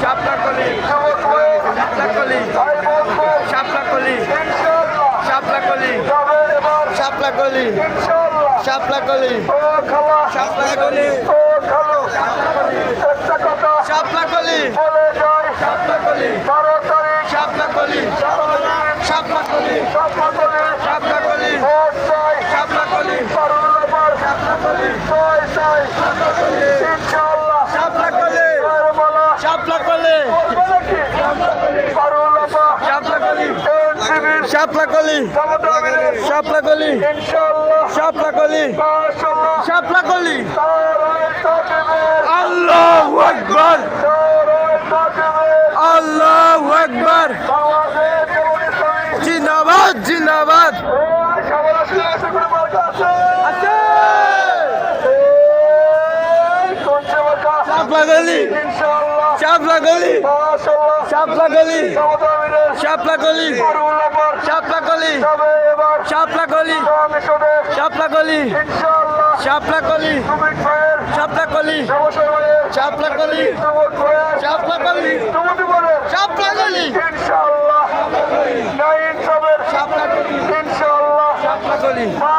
শাপলাকলি শাপলাকলি শাপলাকলি শাপলাকলি শাপলাকলি শাপলাকলি শাপলাকলি শাপলাকলি শাপলাকলি শাপলাকলি শাপলাকলি শাপলাকলি শাপলাকলি শাপলাকলি শাপলাকলি শাপলাকলি শাপলাকলি শাপলাকলি আল্লাহু আকবার আল্লাহু আকবার জিন্দাবাদ জিন্দাবাদ শাপলাকলি শাপলাকলি শাপলাকলি শাপলাকলি শাপলাকলি শাপলাকলি শাপলাকলি শাপলাকলি শাপলাকলি শাপলাকলি শাপলাকলি শাপলাকলি